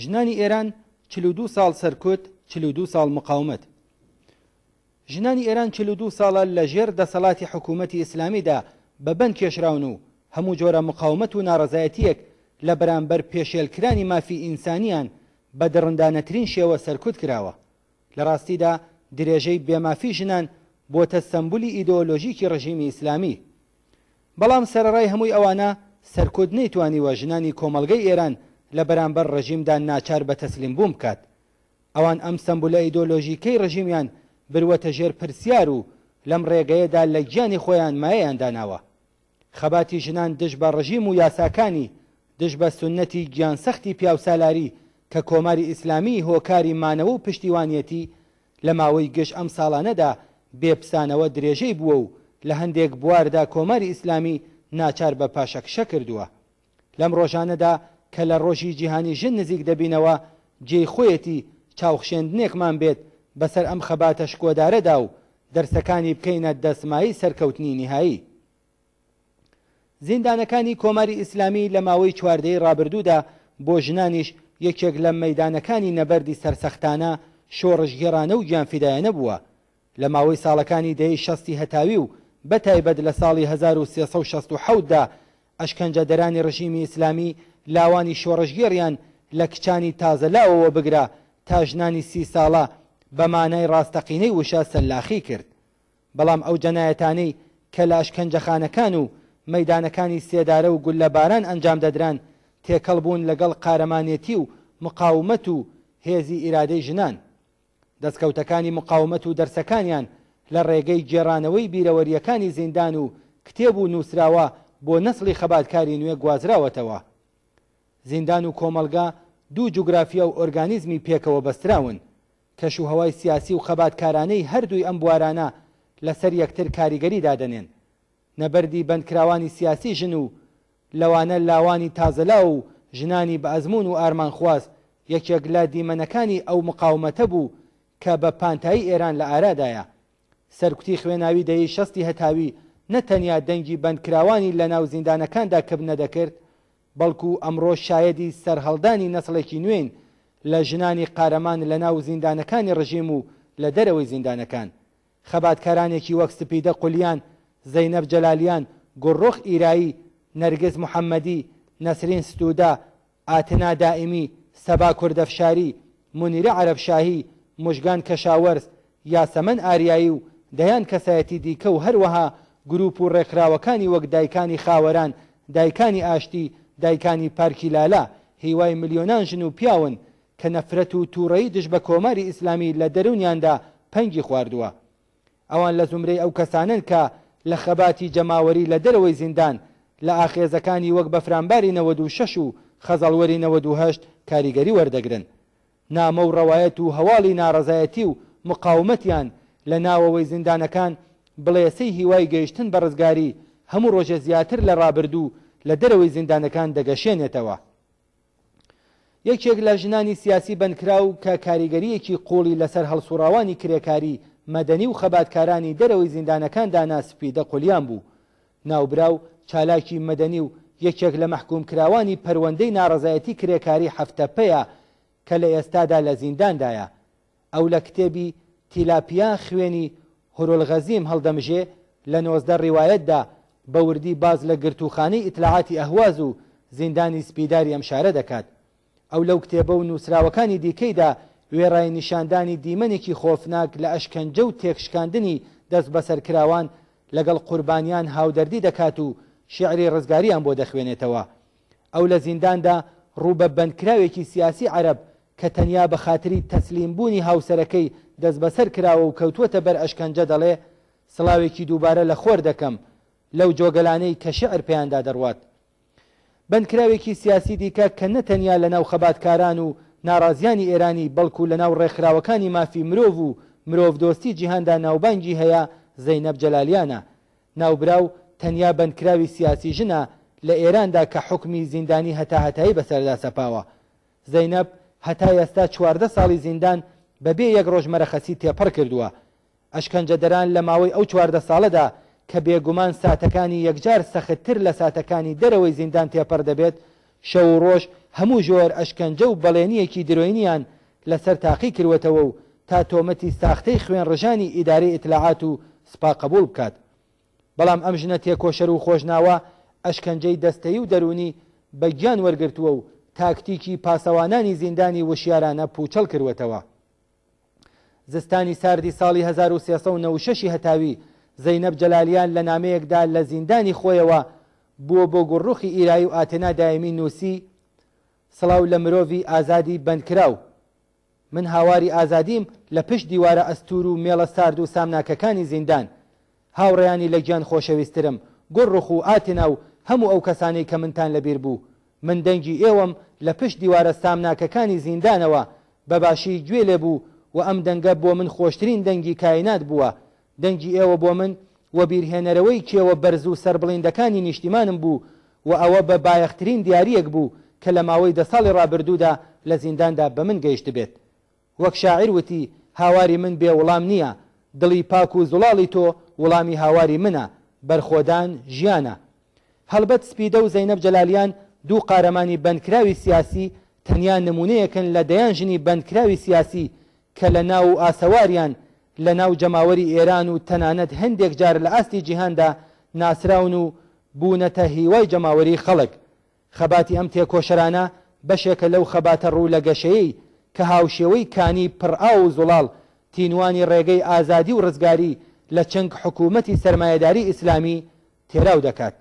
ژنانی ئێران 42 ساڵ سەرکوت 42 ساڵ مقاومت. ژنانی ئێران 42 ساڵە لە ژێر دەسەڵاتی حکوومەتی ئیسلامیدا بەبەند کێشراون و هەموو جۆرە مقاومەت و ناڕەزایەتیەک لە بەرامبەر پێشێلکرانی مافی ئینسانیان بە دڕندانەترین شێوە سەرکوت کراوە. لە ڕاستیدا درێژەی بێمافی ژنان بۆتە سەمبولی ئیدۆلۆژیکی ڕژیمی ئیسلامی. بەڵام سەرەڕای هەمووی ئەوانە سەرکوت نەیتوانیوە ژنانی کۆمەڵگەی ئێران لە بەرامبەر ڕژیمدا ناچار بە تەسلیم بووم بکات. ئەوان ئەم سەمبولە ئیدۆلۆژیکەی ڕژیمیان بروەتە ژێر پرسیار و لەم ڕێگەیەدا لە گیانی خۆیان مایەیان داناوە. خەباتی ژنان دژ بە ڕژیم و یاساکانی، دژ بە سونەتی گیانسەختی پیاوسالاری کە کۆماری ئیسلامی هۆکاری مانەوە و پشتیوانیەتی لە ماوەی گشت ئەم ساڵانەدا بێپسانەوە درێژەی بووە و لە هەندێک بواردا کۆماری ئیسلامی ناچار بە پاشەکشە کردووە. لەم ڕۆژانەدا کە لە ڕۆژی جیهانی ژن نزیک دەبینەوە جێی خۆیەتی چاوخشێندنێکمان بێت بەسەر ئەم خەباتە شکۆدارەدا و دەرسەکانی بکەینە دەسمایی سەرکەوتنی نهایی. زیندانەکانی کۆماری ئیسلامی لە ماوەی چواردەی ڕابردوودا بۆ ژنانیش یەکێک لە مەیدانەکانی نەبەردی سەرسەختانە شۆڕژگێڕانە و گیانفیدایانە بووە. لە ماوەی ساڵەکانی دەی شەستی هەتاوی و بەتایبەت لە ساڵی 1367دا ئەشکەنجەدەرانی ڕژیمی ئیسلامی لاوانی شۆڕژگێڕیان لە کچانی تازەلاوەوە بگرا تا ژنانی 30 ساڵە بە مانای ڕاستەقینەی وشە سەلاخی کرد. بەڵام ئەو جەنایەتانەی کە لە ئەشکەنجەخانەکان و مەیدانەکانی سێدارە و گولەباران ئەنجام دەدران تێکەڵ بوون لەگەڵ قارەمانێتی و مقاومەت و هێزی ئیرادەی ژنان. دەستکەوتەکانی مقاومەت و دەرسەکانیان لە ڕێگەی گێڕانەوەی بیرەوەریەکانی زیندان و کتێب و نووسراوە بۆ نەسڵی خەباتکاری نوێ گوازراوەتەوە. زیندان و کۆمەلگا دوو جوگرافیا و ئۆرگانیزمی پێکەوە بەستراون. کەش و هەوای سیاسی و خەباتکارانەی هەردووی ئەم بوارانە لەسەر یەکتر کاریگەری دادەنێن. نەبەردی بەندکراوانی سیاسی ژن و لەوانە لاوانی تازەلا و ژنانی بە ئەزمون و ئارمان خواست یەکێک لە دیمەنەکانی ئەو مقاومەتە بوو کە بە پانتایی ئێران لە ئارادایە. سەرکوتی خوێناوی دەیەی شەستی هەتاوی نەتەنیا دەنگی بەندکراوانی لە ناو زیندانەکاندا کەب نەدەکرد، بەڵکو ئەمڕۆ شایەدی سەرهەڵدانی نەسڵێکی نوێن لە ژنانی قارەمان لە ناو زیندانەکانی ڕژیم و لە دەرەوەی زیندانەکان. خەباتکارانێکی وەک سپیدە قولیان، زەینەب جەلالیان، گوڕۆخ ئیرایی، نەرگز محەممەدی، نەسرین ستودا، ئاتنا دائیمی، سەبا کوردەفشاری، مونیرە عەرەبشاهی، موژگان کەشاوەرز، یاسەمەن ئاریایی و دەیان کەسایەتی دیکە و هەروەها گروپ و ڕێکخراوەکانی وەک دایکانی خاوەران، دایکانی ئاشتی، دایکانی پارکی لالا هیوای ملیۆنان ژن و پیاون کە نەفرەت و تووڕەیی دژ بە کۆماری ئیسلامی لە دەرونیاندا پەنگی خواردووە. ئەوان لە زومرەی ئەو کەسانن کە لە خەباتی جەماوەری لە دەرەوەی زیندان لە ئاخێزەکانی وەک بەفرانباری 96 و خەزەڵوەری 98 کاریگەری وەردەگرن. نامە و ڕەوایەت و هەواڵی ناڕەزایەتی و مقاومەتیان لە ناوەوەی زیندانەکان بڵێسەی هیوای گەیشتن بە ڕزگاری هەموو ڕۆژە زیاتر لە ڕابردوو لە دەرەوەی زیندانەکان دەگەشێنێتەوە. یەکێک لە ژنانی سیاسی بەندکراو کە کاریگەریەکی قوڵی لەسەر هەڵسوڕاوانی کرێکاری مەدەنی و خەباتکارانی دەرەوەی زیندانەکاندا سپیدە قولیان بوو. ناوبراو چالاکی مەدەنی و یەکێک لە مەحکوم کراوانی پەروەندەی ناڕەزایەتی کرێکاری هەفتەپەیە کە لە ئێستادا لە زینداندایە. ئەو لە کتێبی تیلاپیا خوێنی هورۆلغەزیم هەڵدەمژێ لە 19 ڕیوایەتدا بە وردی باز لە گرتوخانەی ئیتلاعاتی ئەهواز و زیندانی سپیداری ئەم شارە دەکات. ئەو لەو کتێبە و نووسراوەکانی دیکەیدا وێڕای نیشاندانی دیمەنێکی خۆفناک لە ئەشکەنجە و تێکشکاندنی دەست بەسەرکراوان لەگەڵ قوربانیان هاودەردی دەکات و شیعری ڕزگاریان بۆ دەخوێنێتەوە. ئەو لە زینداندا ڕوو بە بەندکراوێکی سیاسی عەرەب کە تەنیا بە خاتری تەسلیمبوونی هاوسەرەکەی دەست بەسەر کراوە و کەوتووەتە بەر ئەشکەنجە دەڵێ سڵاوێکی دووبارە لە خۆر دەکەم لەو جۆگەلانەی کە شیعر پێیاندا دەڕوات. بەندکراوێکی سیاسی دیکە کە نەتەنیا لە ناو خەباتکاران و ناڕازیانی ئێرانی بەڵکو لە ناو ڕێکخراوەکانی مافی مرۆڤ و مرۆڤدۆستی جیهاندا ناوبانگی هەیە زەینەب جەلالیانە. ناوبراو تەنیا بەندکراوی سیاسی ژنە لە ئێراندا کە حکمی زیندانی هەتاهەتایی بەسەردا سەپاوە. زەینەب هەتا ئێستا 14 ساڵی زیندان بەبێ یەک ڕۆژ مەرەخەسی تێپەڕ کردووە. ئەشکەنجەدەران لە ماوەی ئەو 14 ساڵەدا کە بێگومان ساتەکانی یەکجار سەختتر لە ساتەکانی دەرەوەی زیندان تێپەڕ دەبێت شەو و ڕۆژ هەموو ژۆر ئەشکەنجە و بەڵێنیەکی درۆینیان لەسەر تاقی کردوەتەوە و تا تۆمەتی ساختەی خوێن ڕژانی ئیدارەی ئیتلاعات و سپا قبول بکات. بەڵام ئەم ژنە تێکۆشەر و خۆشناوە ئەشکەنجەی دەستەیی و دەرونی بەگیان وەرگرتووە و تاکتیکی پاسەوانانی زیندانی وشیارانە پوچەڵ کردوەتەوە. زستانی ساردی ساڵی 1396 هەتاوی زەینەب جەلالیان لە نامەیەکدا لە زیندانی خۆیەوە بووە بۆ گوڕوخی ئیرایی و ئاتێنا دایمی نووسی سڵاو لە مرۆڤی ئازادی بەندکراو. من هاواری ئازادیم لە پشت دیوارە ئەستور و مێڵە سارد و سامناکەکانی زیندان. هاوڕێیانی لە گیان خۆشەویسترم، گوڕوخ و ئاتێنا و هەموو ئەو کەسانەی کە منتان لەبیر بوو. من دەنگی ئێوەم لە پشت دیوارە سامناکەکانی زیندانەوە بەباشی گوێ لێ بوو و ئەم دەنگە بۆ من خۆشترین دەنگی کاینات بووە. دەنگی ئێوە بۆ من و بیرهێنەرەوەی کێوە بەرز و سەربڵیندەکانی نیشتیمانم بوو و ئەوە بە بایەخترین دیاریەک بوو کە لە ماوەی 10 ساڵی ڕابردوودا لە زینداندا بە من گەیشت بێت. وەک شاعیر وتی هاواری من بێ وڵام نییە، دڵی پاک و زوڵاڵی تۆ وڵامی هاواری منە، بەرخۆدان ژیانە. هەڵبەت سپیدە و زەینەب جەلالیان دوو قارەمانی بەندکراوی سیاسی تەنیا نمونەیەکن لە دەیانژنی بەندکراوی سیاسی کە لە ناو ئاسەواریان لە ناو جەماوەری ئێران و تەنانەت هەندێک جار لە ئاستی جیهاندا ناسراون و بوونەتە هیوای جەماوەری خەڵک. خەباتی ئەم تێکۆشەرانە بەشێکە لەو خەباتە ڕوو لە گەشەیەی کە هاوشێوەی کانی پڕئا و زوڵاڵ تینوانی ڕێگەی ئازادی و ڕزگاری لە چنگ حکوومەتی سەرمایەداری ئیسلامی تێراو دەکات.